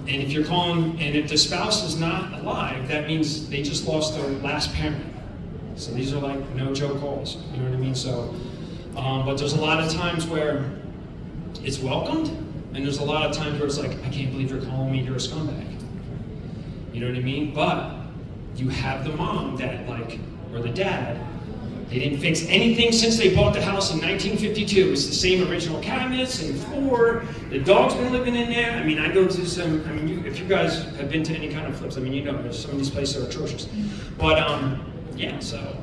And if you're calling, and if the spouse is not alive, that means they just lost their last parent. So these are like no joke calls, you know what I mean? So, but there's a lot of times where it's welcomed, and there's a lot of times where it's like, I can't believe you're calling me, you're a scumbag. You know what I mean? But you have the mom that or the dad, they didn't fix anything since they bought the house in 1952. It's the same original cabinets and floor. The dog's been living in there. I mean, I go to some, if you guys have been to any kind of flips, you know, some of these places are atrocious. But yeah, so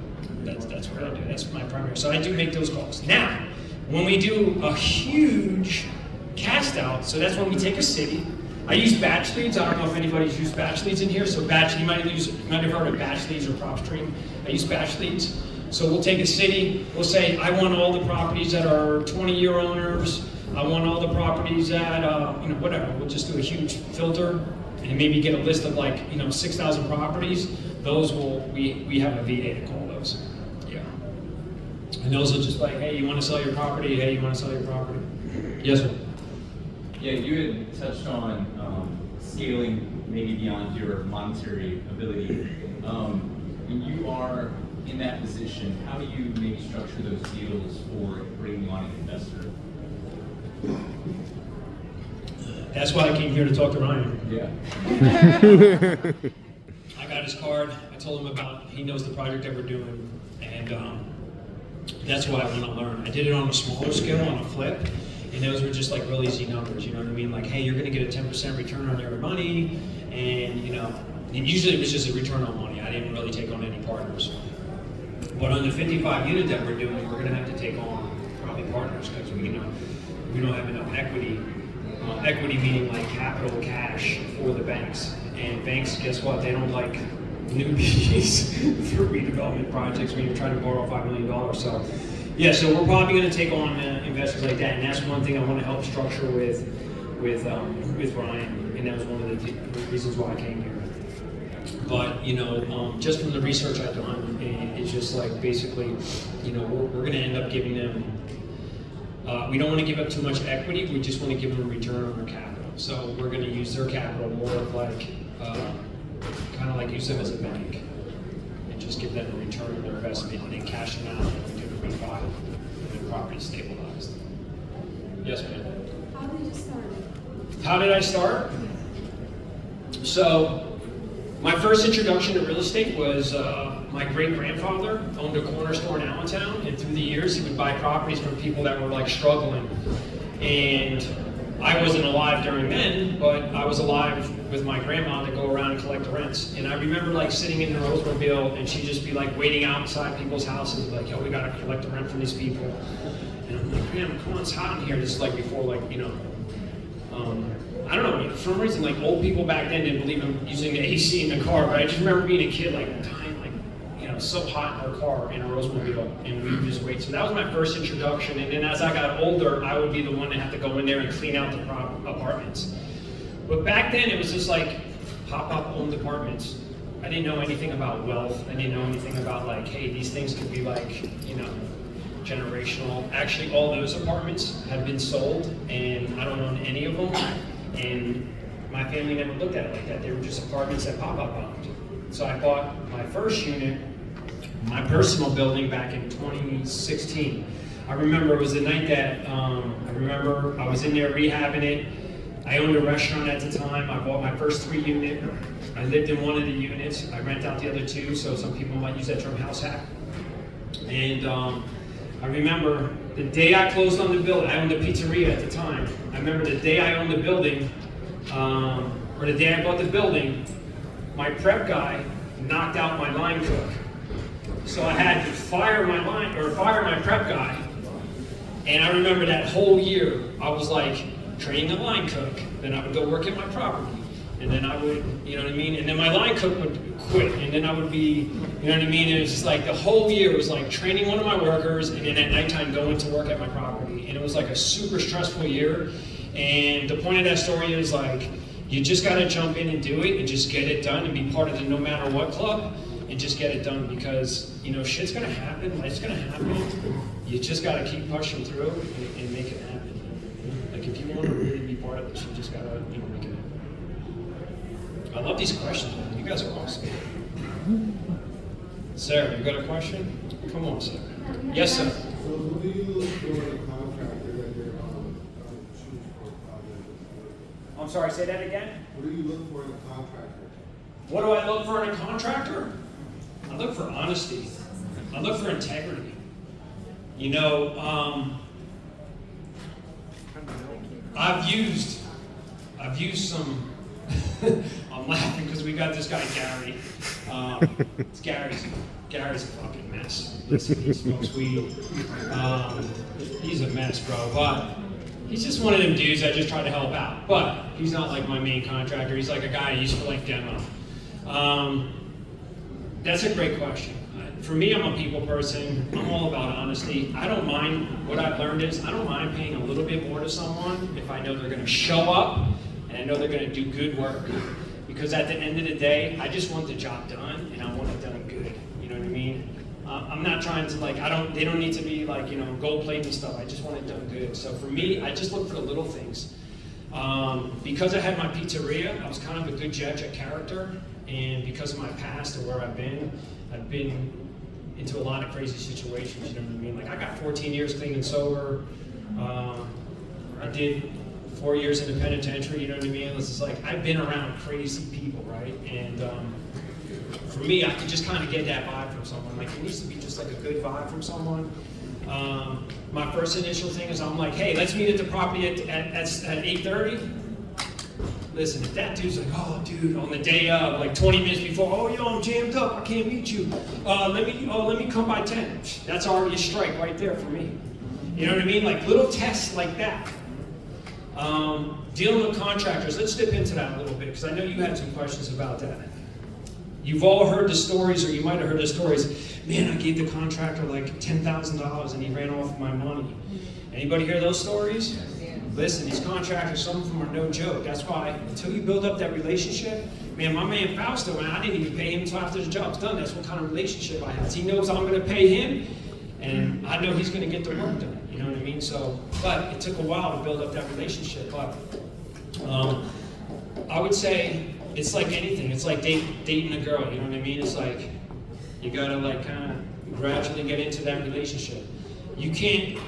that's what I do. That's my primary. So I do make those calls. Now, when we do a huge cast out, so that's when we take a city. I use batch leads. I don't know if anybody's used batch leads in here. So batch, you might have heard of batch leads or PropStream. I use batch leads. So we'll take a city, we'll say, I want all the properties that are 20-year owners, I want all the properties that, whatever. We'll just do a huge filter and maybe get a list of 6,000 properties. Those we have a VA to call those. Yeah. And those are just like, hey, you want to sell your property? Hey, you want to sell your property? Yes, sir. Yeah, you had touched on scaling maybe beyond your monetary ability. When you are in that position, how do you maybe structure those deals for bringing on an investor? That's why I came here to talk to Ryan. Yeah. I got his card. I told him he knows the project that we're doing, and that's why I want to learn. I did it on a smaller scale, on a flip, and those were just real easy numbers, you know what I mean? Like, hey, you're going to get a 10% return on your money, and and usually it was just a return on money. I didn't really take on any partners. But on the 55 unit that we're doing, we're going to have to take on probably partners because we don't have enough equity. Equity meaning capital, cash for the banks. And banks, guess what? They don't like newbies for redevelopment projects when you're trying to borrow $5 million. So, yeah, so we're probably going to take on investors like that, and that's one thing I want to help structure with Ryan, and that was one of the reasons why I came here. But just from the research I've done, it's just basically, we're going to end up giving them. We don't want to give up too much equity. We just want to give them a return on their capital. So we're going to use their capital more of kind of use them as a bank, and just give them a return on their investment, and then cash them out and we do the refi when the property stabilized. Yes, ma'am. How did you start? How did I start? So. My first introduction to real estate was my great-grandfather owned a corner store in Allentown, and through the years he would buy properties from people that were struggling. And I wasn't alive during then, but I was alive with my grandma to go around and collect the rents. And I remember sitting in the Oldsmobile, and she'd just be waiting outside people's houses, yo, we gotta collect the rent from these people. And I'm like, man, come on, it's hot in here. This is before I don't know, for some reason, old people back then didn't believe in using the AC in the car, but I just remember being a kid, dying, so hot in our car, in a Oldsmobile, and we would just wait. So that was my first introduction, and then as I got older, I would be the one that had to go in there and clean out the apartments. But back then, it was just pop-up owned apartments. I didn't know anything about wealth. I didn't know anything about hey, these things could be generational. Actually, all those apartments have been sold, and I don't own any of them. And my family never looked at it like that. They were just apartments that pop-up owned. So I bought my first unit, my personal building, back in 2016. I remember it was the night that, I was in there rehabbing it. I owned a restaurant at the time. I bought my first 3 unit. I lived in one of the units. I rent out the other 2, so some people might use that term, house hack. And I remember the day I closed on the building, I owned a pizzeria at the time. I remember the day I owned the building, or the day I bought the building, my prep guy knocked out my line cook. So I had to fire my prep guy. And I remember that whole year, I was training a line cook. Then I would go work at my property. And then I would, you know what I mean? And then my line cook would quit, and then I would be, you know what I mean? And it was just the whole year was training one of my workers, and then at nighttime going to work at my property. And it was a super stressful year. And the point of that story is you just gotta jump in and do it, and just get it done, and be part of the no matter what club, and just get it done, because shit's gonna happen, life's gonna happen. You just gotta keep pushing through and make it happen. If you want to really be part of this, you just gotta make it happen. I love these questions, man. You guys are awesome. Sarah, you got a question? Come on, Sarah. Yes, sir. So what do you look for in a contractor that you're choosing for a project? I'm sorry, say that again? What do you look for in a contractor? What do I look for in a contractor? I look for honesty. I look for integrity. You know, I've used some, I'm laughing because we got this guy Gary. Gary's a fucking mess. Listen, he smokes weed. He's a mess, bro. But he's just one of them dudes I just try to help out. But he's not like my main contractor. He's like a guy I used for like demo. That's a great question. For me, I'm a people person. I'm all about honesty. I don't mind, what I've learned is, I don't mind paying a little bit more to someone if I know they're gonna show up and I know they're gonna do good work. Because at the end of the day, I just want the job done and I want it done good. You know what I mean? I'm not trying to like, they don't need to be like, you know, gold plated and stuff. I just want it done good. So for me, I just look for the little things. Because I had my pizzeria, I was kind of a good judge at character. And because of my past and where I've been into a lot of crazy situations, you know what I mean? Like I got 14 years clean and sober. I did 4 years in the penitentiary, you know what I mean? It's just like, I've been around crazy people, right? And for me, I could just kind of get that vibe from someone. Like it needs to be just like a good vibe from someone. My first initial thing is I'm like, hey, let's meet at the property at 8:30. Listen, if that dude's like, oh, dude, on the day of, like 20 minutes before, oh, yo, I'm jammed up, I can't meet you. Let me come by 10. That's already a strike right there for me. You know what I mean? Like little tests like that. Dealing with contractors, let's dip into that a little bit, because I know you had some questions about that. You've all heard the stories, or you might have heard the stories, man, I gave the contractor like $10,000 and he ran off with my money. Anybody hear those stories? Listen, these contractors, some of them are no joke. That's why, until you build up that relationship, man, my man Fausto, man, I didn't even pay him until after the job's done. That's what kind of relationship I have. He knows I'm going to pay him, and I know he's going to get the work done. You know what I mean? So, but it took a while to build up that relationship. But I would say it's like anything. It's like dating a girl. You know what I mean? It's like you got to like kind of gradually get into that relationship. You can't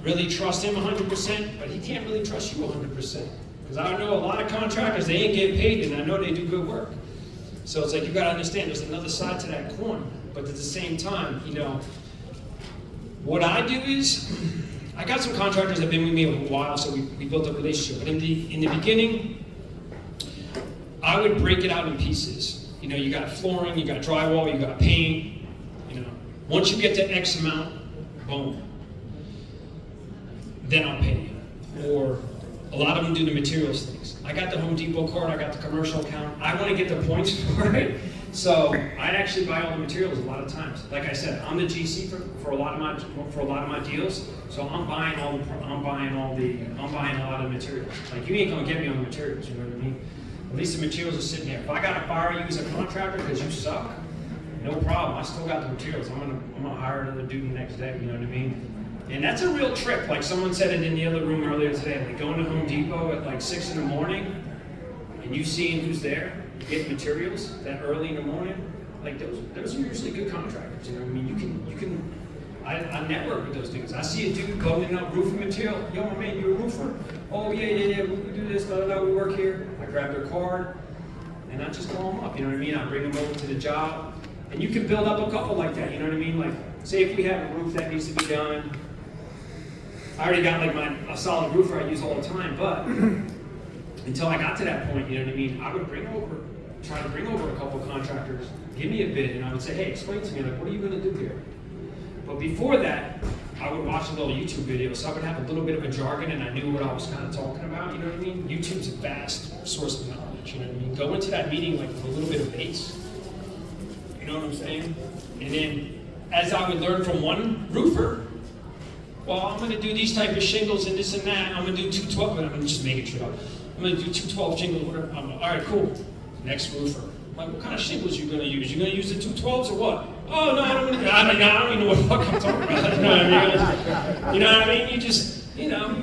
really trust him 100%, but he can't really trust you 100%. Because I know a lot of contractors, they ain't getting paid, and I know they do good work. So it's like you gotta understand there's another side to that coin. But at the same time, you know, what I do is, I got some contractors that have been with me a while, so we built a relationship. But in the beginning, I would break it out in pieces. You know, you got flooring, you got drywall, you got paint. You know, once you get to X amount, boom. Then I'll pay you. Or a lot of them do the materials things. I got the Home Depot card, I got the commercial account. I want to get the points for it. So I actually buy all the materials a lot of times. Like I said, I'm the GC for a lot of my deals. So I'm buying a lot of materials. Like you ain't gonna get me on the materials, you know what I mean? At least the materials are sitting there. If I gotta fire you as a contractor because you suck, no problem. I still got the materials. I'm gonna hire another dude the next day, you know what I mean? And that's a real trick. Like someone said it in the other room earlier today, like going to Home Depot at like 6 in the morning and you seeing who's there, getting materials that early in the morning, like those are usually good contractors, you know what I mean? I network with those dudes. I see a dude loading up roofing material. Yo, man, you a roofer? Oh, yeah, we do this, we work here. I grab their card and I just call them up, you know what I mean? I bring them over to the job. And you can build up a couple like that, you know what I mean? Like, say if we have a roof that needs to be done, I already got like a solid roofer I use all the time, but until I got to that point, you know what I mean, I would try to bring over a couple contractors, give me a bid, and I would say, hey, explain to me, like, what are you gonna do here? But before that, I would watch a little YouTube video, so I would have a little bit of a jargon and I knew what I was kind of talking about, you know what I mean? YouTube's a vast source of knowledge, you know what I mean? Go into that meeting like with a little bit of base, you know what I'm saying? And then, as I would learn from one roofer, well, I'm going to do these type of shingles and this and that. I'm going to do 212, but I'm going to just make it shit up. I'm going to do 212 shingles, whatever. All right, cool. Next roofer. I'm like, what kind of shingles are you going to use? You going to use the 212s or what? Oh, no, I don't even know what the fuck I'm talking about. You know what I mean? You know what I mean? You just, you know,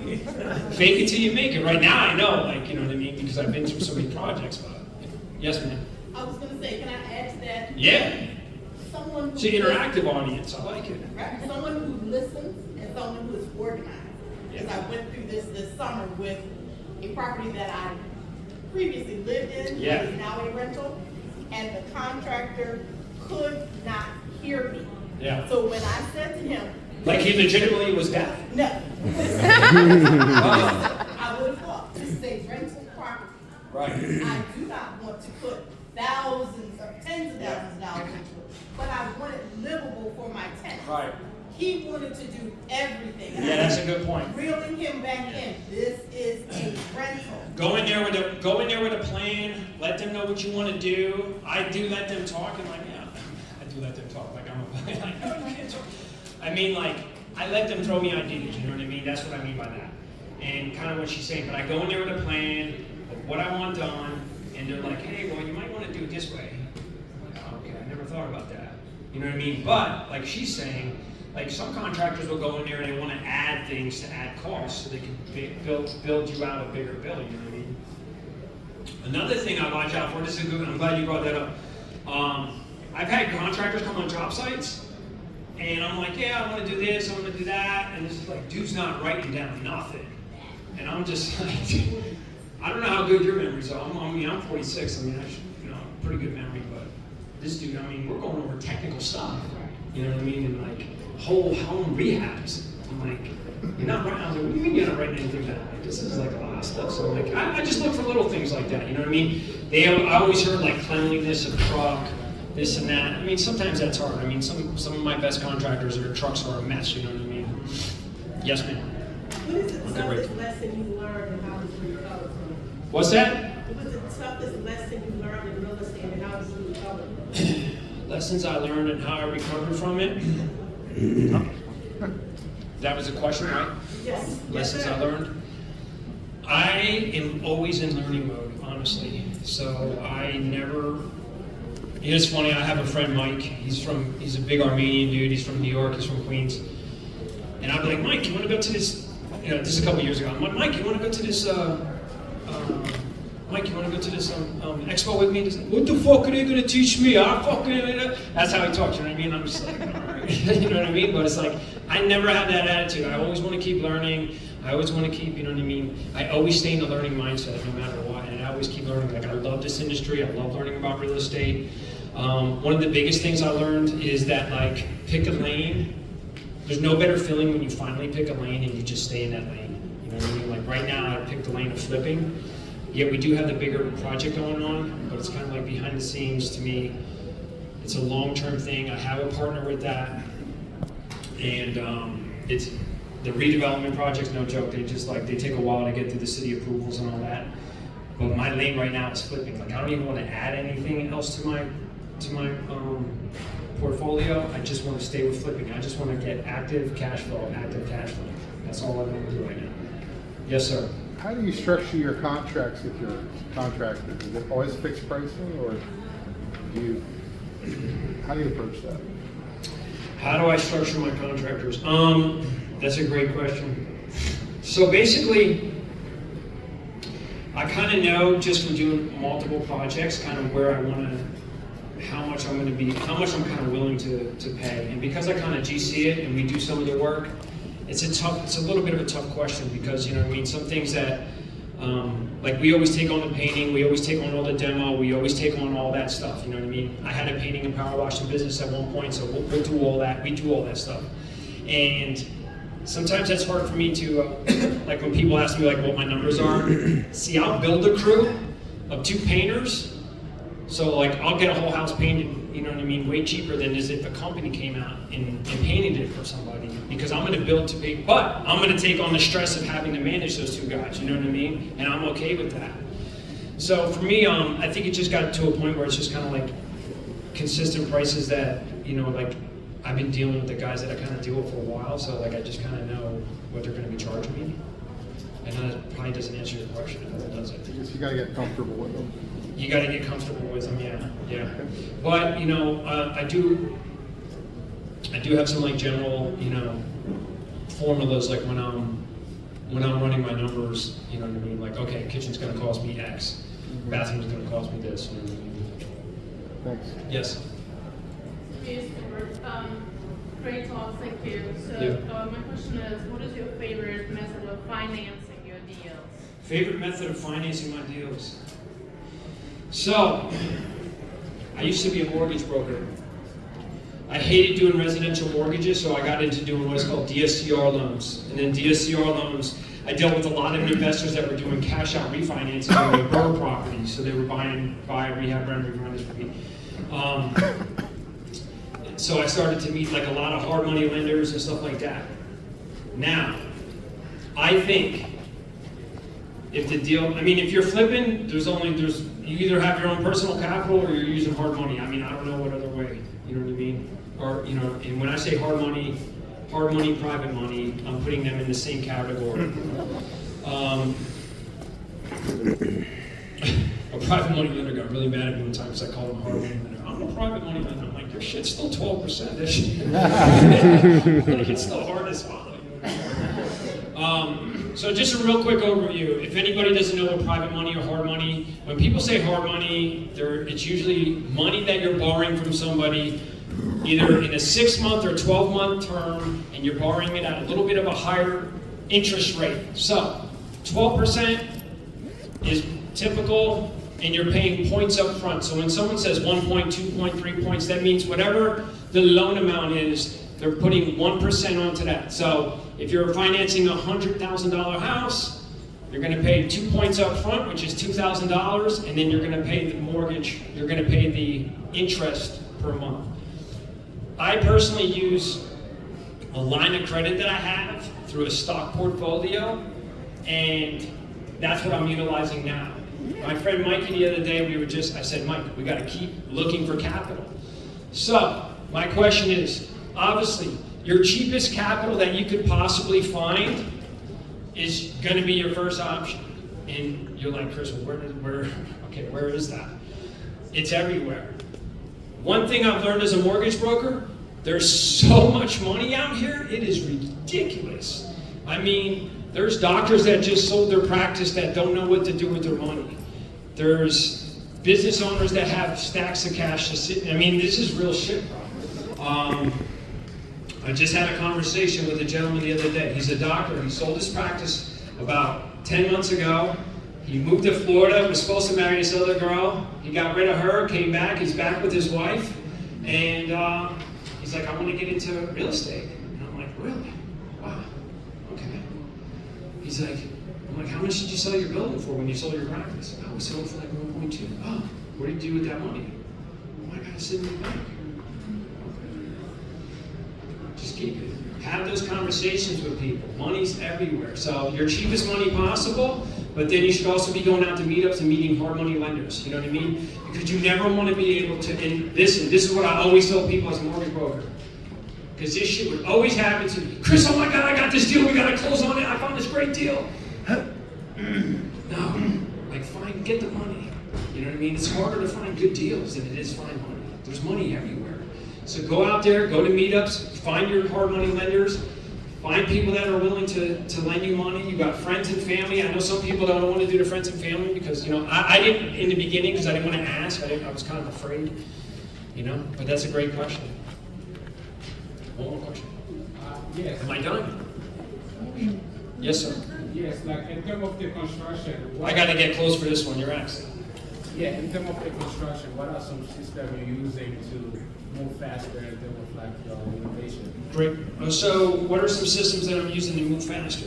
fake it till you make it. Right now I know, like, you know what I mean? Because I've been through so many projects, but Yes, ma'am. I was gonna say, can I add to that? Yeah. Someone It's who an interactive audience. I like it. right? Someone who listens and someone who is organized. Because Yeah. I went through this summer with a property that I previously lived in, Yeah. that is now a rental, and the contractor could not hear me. Yeah. So when I said to him, Like he legitimately was deaf. no, Wow. I would have thought, this is a rental property. Right. I do not want to put thousands or tens of thousands of dollars into it, but I want it livable for my tenant. Right. He wanted to do everything. And Yeah, I that's a good point. reeling him back in. This is a rental. Go in there with a plan. Let them know what you want to do. I do let them talk, and like, yeah, I do let them talk. Like like, no, you can't talk. I mean, like, I let them throw me ideas. You know what I mean? That's what I mean by that. And kind of what she's saying. But I go in there with a plan of what I want done, and they're like, hey, well, you might want to do it this way. I'm like, oh, okay, I never thought about that. You know what I mean? But like she's saying, like some contractors will go in there and they want to add things to add costs so they can build you out a bigger bill. You know what I mean? Another thing I watch out for. This is a good one. I'm glad you brought that up. I've had contractors come on job sites, and I'm like, yeah, I want to do this, I want to do that, and it's just like, dude's not writing down nothing, and I'm just like, I don't know how good your memories are. I'm 46. I mean, I should, pretty good memory, but this dude, I mean, we're going over technical stuff. You know what I mean? And like whole home rehabs. I'm like, you're not writing. I was like, what do you mean you're not writing anything down? Like, this is like a lot of stuff. So I'm like, I just look for little things like that. You know what I mean? I always heard like cleanliness of truck, this and that. I mean, sometimes that's hard. I mean, some of my best contractors, their trucks are a mess. You know what I mean? Yes, ma'am. What is the Okay, right. toughest lesson you learned and how did you recover from it? What's that? What was the toughest lesson you learned in real estate and how did you recover? Lessons I learned and how I recovered from it. That was a question, right? Yes. Lessons I learned. I am always in learning mode, honestly. So I never. It's funny. I have a friend, Mike. He's a big Armenian dude. He's from New York. He's from Queens. And I'd be like, Mike, you want to go to this? This is a couple years ago. I'm like, Mike, you want to go to this? Mike, you want to go to this expo with me? He's like, what the fuck are they going to teach me? That's how he talks, you know what I mean? I'm just like, all right. You know what I mean? But it's like, I never had that attitude. I always want to keep learning. I always want to keep, you know what I mean? I always stay in the learning mindset no matter what. And I always keep learning. Like, I love this industry. I love learning about real estate. One of the biggest things I learned is that, like, pick a lane. There's no better feeling when you finally pick a lane and you just stay in that lane. You know what I mean? Like, right now, I picked the lane of flipping. Yeah, we do have the bigger project going on, but it's kind of like behind the scenes to me. It's a long-term thing. I have a partner with that, and it's the redevelopment project's no joke. They take a while to get through the city approvals and all that. But my lane right now is flipping. Like, I don't even want to add anything else to my portfolio. I just want to stay with flipping. I just want to get active cash flow. That's all I want to do right now. Yes, sir. How do you structure your contracts with your contractors? Is it always fixed pricing, or how do you approach that? How do I structure my contractors? That's a great question. So basically, I kind of know just from doing multiple projects, kind of where I want to, how much I'm kind of willing to pay. And because I kind of GC it and we do some of the work, it's a little bit of a tough question because, you know what I mean, some things that, like we always take on the painting, we always take on all the demo, we always take on all that stuff, you know what I mean? I had a painting and power washing business at one point, so we'll do all that, we do all that stuff. And sometimes that's hard for me to, like when people ask me like what my numbers are, see, I'll build a crew of 2 painters, so like I'll get a whole house painted, you know what I mean, way cheaper than as if a company came out and painted it for somebody, because I'm going to build to pay, but I'm going to take on the stress of having to manage those 2 guys, you know what I mean, and I'm okay with that. So for me, I think it just got to a point where it's just kind of like consistent prices that, you know, like I've been dealing with the guys that I kind of deal with for a while, so like I just kind of know what they're going to be charging me. I know that probably doesn't answer your question, if it does it. I guess you gotta get comfortable with them. You got to get comfortable with them, yeah. But you know, I do have some like general, you know, formulas like when I'm running my numbers, you know what I mean? Like, okay, kitchen's going to cost me X. bathroom's gonna cost me this. You know what I mean? Thanks. Yes. Yes, great talk, thank you. So, Yeah. my question is, what is your favorite method of financing your deals? Favorite method of financing my deals? So, I used to be a mortgage broker. I hated doing residential mortgages, so I got into doing what's called DSCR loans. And then DSCR loans, I dealt with a lot of investors that were doing cash out refinancing on their burr properties. So they were buy, rehab, rent, refinance for me. So I started to meet like a lot of hard money lenders and stuff like that. Now, I think if the deal, I mean, if you're flipping, you either have your own personal capital or you're using hard money. I mean, I don't know what other way, you know what I mean? Or, you know, and when I say hard money, private money, I'm putting them in the same category. A private money lender got really mad at me one time because I called him a hard money lender. I'm a private money lender. I'm like, your shit's still 12%. This shit. It's still hard to swallow. So just a real quick overview. If anybody doesn't know what private money or hard money, when people say hard money, it's usually money that you're borrowing from somebody, either in a 6-month or 12-month term, and you're borrowing it at a little bit of a higher interest rate. So 12% is typical, and you're paying points up front. So when someone says 1 point, 2 point, 3 points, that means whatever the loan amount is, they're putting 1% onto that. So if you're financing a $100,000 house, you're going to pay 2 points up front, which is $2,000, and then you're going to pay the mortgage, you're going to pay the interest per month. I personally use a line of credit that I have through a stock portfolio, and that's what I'm utilizing now. My friend Mikey the other day, I said, Mike, we got to keep looking for capital. So my question is, obviously, your cheapest capital that you could possibly find is going to be your first option. And you're like, Chris, well, where is that? It's everywhere. One thing I've learned as a mortgage broker, there's so much money out here, it is ridiculous. I mean, there's doctors that just sold their practice that don't know what to do with their money. There's business owners that have stacks of cash to sit. I mean, this is real shit, bro. I just had a conversation with a gentleman the other day. He's a doctor. He sold his practice about 10 months ago. He moved to Florida, was supposed to marry this other girl. He got rid of her, came back. He's back with his wife. And he's like, I want to get into real estate. And I'm like, really? Wow. Okay. He's like, how much did you sell your building for when you sold your practice? I was selling for like 1.2. Oh, what did you do with that money? Oh, I got to sit in the bank. Just keep it. Have those conversations with people. Money's everywhere. So your cheapest money possible, but then you should also be going out to meetups and meeting hard money lenders. You know what I mean? Because you never want to be able to, and this is what I always tell people as a mortgage broker. Because this shit would always happen to me. Chris, oh my God, I got this deal. We got to close on it. I found this great deal. No. Like, fine, get the money. You know what I mean? It's harder to find good deals than it is find money. There's money everywhere. So go out there, go to meetups, find your hard money lenders, find people that are willing to lend you money. You got friends and family. I know some people don't want to do the friends and family because, you know, I didn't in the beginning because I didn't want to ask. I was kind of afraid, you know, but that's a great question. One more question. Yes. Am I done? Yes, sir. Yes, like in terms of the construction. I got to get close for this one. You're asking. Yeah, in terms of the construction, what are some systems you're using to move faster in terms of like your innovation? Great. So what are some systems that I'm using to move faster?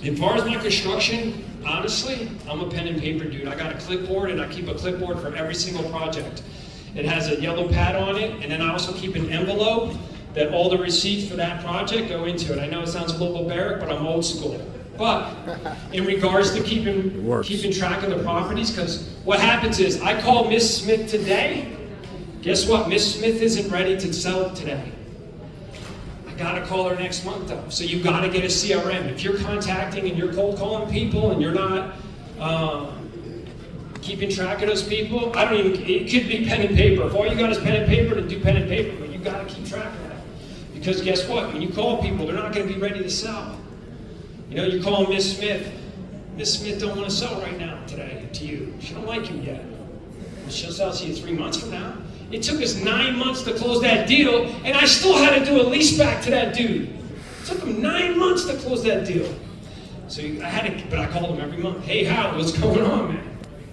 As far as my construction, honestly, I'm a pen and paper dude. I got a clipboard and I keep a clipboard for every single project. It has a yellow pad on it, and then I also keep an envelope that all the receipts for that project go into it. I know it sounds a little barbaric, but I'm old school. But in regards to keeping track of the properties, because what happens is I call Miss Smith today. Guess what? Miss Smith isn't ready to sell today. I gotta call her next month though. So you gotta get a CRM. If you're contacting and you're cold calling people and you're not keeping track of those people, it could be pen and paper. If all you got is pen and paper, then do pen and paper, but you gotta keep track of that. Because guess what? When you call people, they're not gonna be ready to sell. You know, you call Miss Smith, Miss Smith don't want to sell right now today to you. She don't like you yet. She'll sell to you 3 months from now. It took us 9 months to close that deal, and I still had to do a lease back to that dude. It took him 9 months to close that deal. So but I called him every month. Hey, Hal, what's going on, man?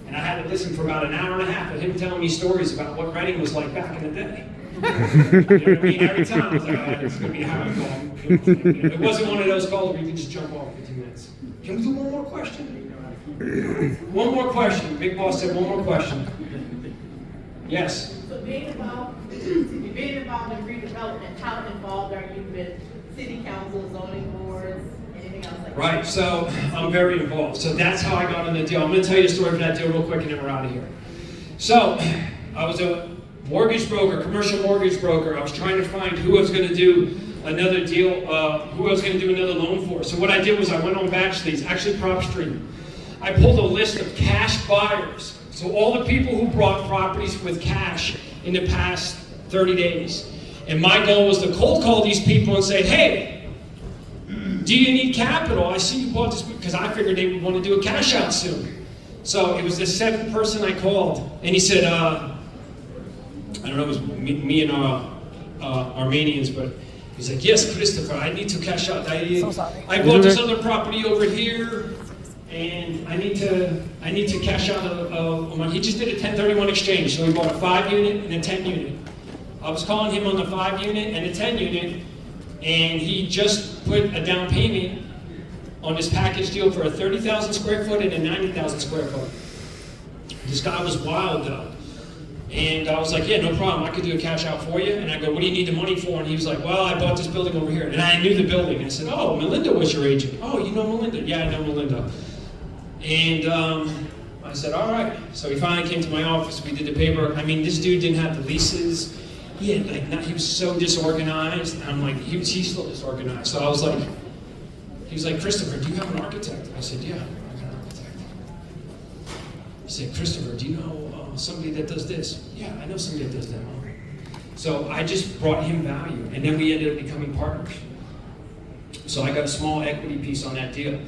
And I had to listen for about an hour and a half of him telling me stories about what renting was like back in the day. You know what I mean? Every time I was like, oh, it's going to be a Howard call. It wasn't one of those calls where you could just jump off in 2 minutes. Can we do one more question? One more question. Big Boss said one more question. Yes? So being involved in redevelopment, how involved are you with city council, zoning boards, anything else like that? Right, so I'm very involved. So that's how I got on the deal. I'm going to tell you the story for that deal real quick and then we're out of here. So I was a mortgage broker, commercial mortgage broker. I was trying to find who I was going to do another deal, who I was going to do another loan for. So what I did was I went on Backstreet, actually PropStream. I pulled a list of cash buyers. So all the people who brought properties with cash in the past 30 days. And my goal was to cold call these people and say, hey, do you need capital? I see you bought this, because I figured they would want to do a cash out soon. So it was the 7th person I called, and he said, I don't know, it was me and Armenians, but he's like, yes, Christopher, I need to cash out. I bought this other property over here, and I need to cash out he just did a 1031 exchange, so he bought a 5 unit and a 10 unit. I was calling him on the 5 unit and the 10 unit, and he just put a down payment on this package deal for a 30,000 square foot and a 90,000 square foot. This guy was wild though. And I was like, yeah, no problem, I could do a cash out for you. And I go, what do you need the money for? And he was like, well, I bought this building over here. And I knew the building. I said, oh, Melinda was your agent. Oh, you know Melinda? Yeah, I know Melinda. And I said, all right. So he finally came to my office, we did the paperwork. I mean, this dude didn't have the leases. He was so disorganized. I'm like, he's still disorganized. So I was like, he was like, Christopher, do you have an architect? I said, yeah, I have an architect. He said, Christopher, do you know somebody that does this? Yeah, I know somebody that does that. So I just brought him value, and then we ended up becoming partners. So I got a small equity piece on that deal.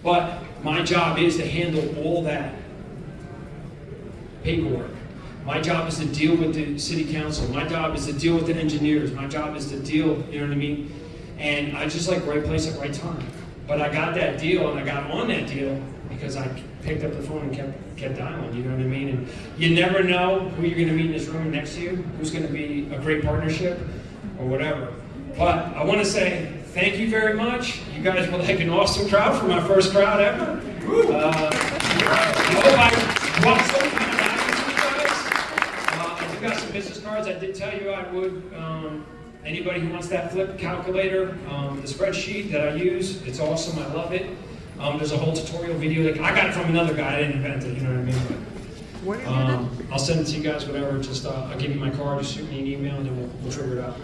But my job is to handle all that paperwork. My job is to deal with the city council. My job is to deal with the engineers. My job is to deal, you know what I mean? And I just like right place at right time. But I got that deal, and I got on that deal because I picked up the phone and kept dialing, you know what I mean? And you never know who you're gonna meet in this room next to you, who's gonna be a great partnership or whatever. But I wanna say thank you very much. You guys were like an awesome crowd for my first crowd ever. I hope I brought something of value to you guys. I do got some business cards. I did tell you I would. Anybody who wants that flip calculator, the spreadsheet that I use, it's awesome. I love it. There's a whole tutorial video. I got it from another guy. I didn't invent it. You know what I mean? I'll send it to you guys. Whatever. Just I'll give you my card. Just shoot me an email, and then we'll figure it out.